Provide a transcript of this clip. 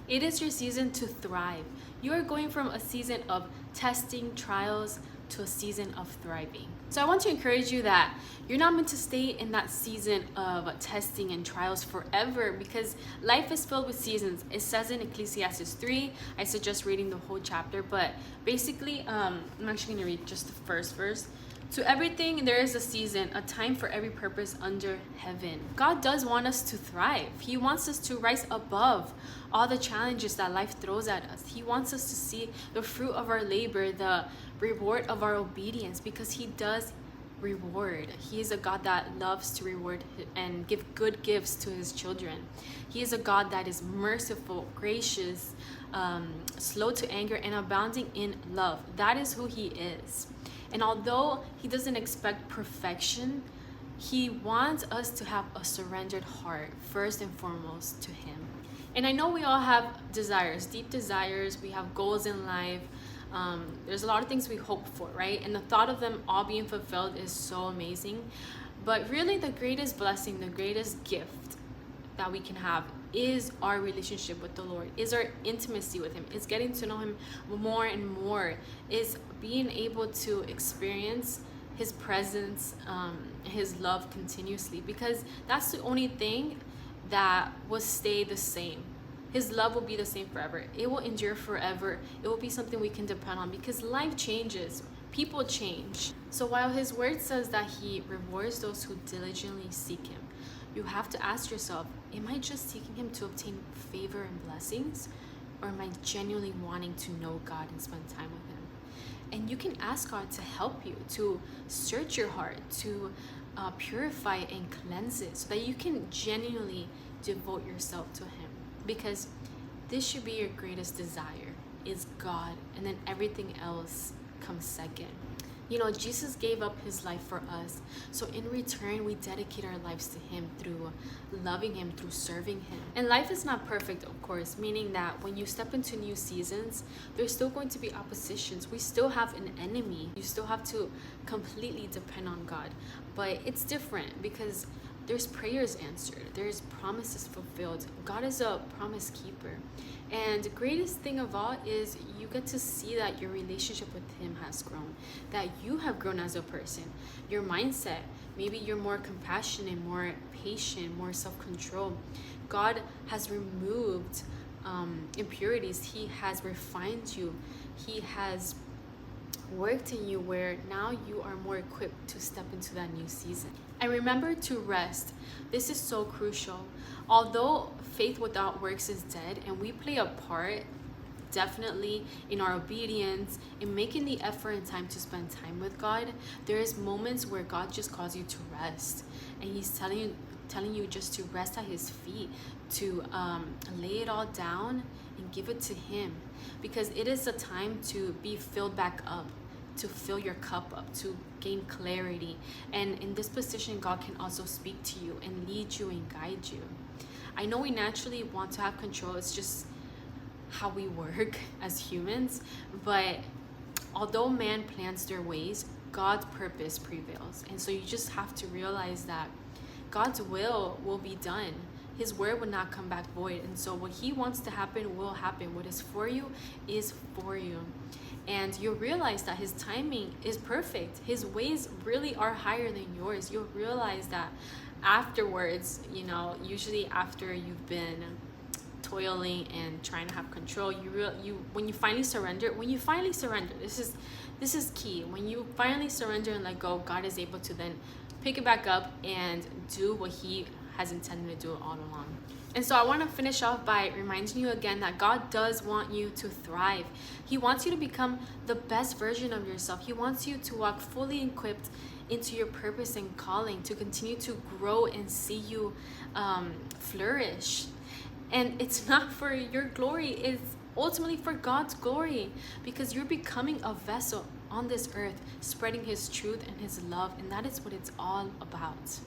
It is your season to thrive. You are going from a season of testing, trials, to a season of thriving. So I want to encourage you that you're not meant to stay in that season of testing and trials forever, because life is filled with seasons. It says in Ecclesiastes 3, I suggest reading the whole chapter, but basically, I'm actually going to read just the first verse. To everything there is a season, a time for every purpose under heaven. God does want us to thrive. He wants us to rise above all the challenges that life throws at us. He wants us to see the fruit of our labor, the reward of our obedience, because He does reward. He is a God that loves to reward and give good gifts to His children. He is a God that is merciful, gracious, slow to anger, and abounding in love. That is who He is. And although He doesn't expect perfection, He wants us to have a surrendered heart, first and foremost, to Him. And I know we all have desires, deep desires. We have goals in life. There's a lot of things we hope for, right? And the thought of them all being fulfilled is so amazing. But really, the greatest blessing, the greatest gift that we can have is our relationship with the Lord, is our intimacy with Him, is getting to know Him more and more, is being able to experience His presence, His love continuously, because that's the only thing that will stay the same. His love will be the same forever. It will endure forever. It will be something we can depend on, because life changes. People change. So while His word says that He rewards those who diligently seek Him, you have to ask yourself, am I just seeking Him to obtain favor and blessings? Or am I genuinely wanting to know God and spend time with Him? And you can ask God to help you, to search your heart, to purify and cleanse it, so that you can genuinely devote yourself to Him. Because this should be your greatest desire, is God, and then everything else comes second. You know, Jesus gave up His life for us. So in return, we dedicate our lives to Him through loving Him, through serving Him. And life is not perfect, of course, meaning that when you step into new seasons, there's still going to be oppositions. We still have an enemy. You still have to completely depend on God. But it's different, because there's prayers answered, there's promises fulfilled. God is a promise keeper. And the greatest thing of all is you get to see that your relationship with Him has grown, that you have grown as a person. Your mindset, maybe you're more compassionate, more patient, more self-control. God has removed impurities. He has refined you. He has worked in you, where now you are more equipped to step into that new season. And remember to rest. This is so crucial. Although faith without works is dead, and we play a part definitely in our obedience, in making the effort and time to spend time with God, there is moments where God just calls you to rest, and He's telling you just to rest at His feet, to lay it all down and give it to Him, because it is a time to be filled back up, to fill your cup up, to gain clarity. And in this position, God can also speak to you and lead you and guide you. I know we naturally want to have control. It's just how we work as humans. But although man plans their ways, God's purpose prevails. And so you just have to realize that God's will be done. His word will not come back void. And so what He wants to happen will happen. What is for you is for you. And you'll realize that His timing is perfect. His ways really are higher than yours. You'll realize that afterwards, you know, usually after you've been toiling and trying to have control, when you finally surrender, this is key. When you finally surrender and let go, God is able to then pick it back up and do what He has intended to do all along. And so I want to finish off by reminding you again that God does want you to thrive. He wants you to become the best version of yourself. He wants you to walk fully equipped into your purpose and calling, to continue to grow and see you flourish. And it's not for your glory, it's ultimately for God's glory, because you're becoming a vessel on this earth, spreading His truth and His love, and that is what it's all about.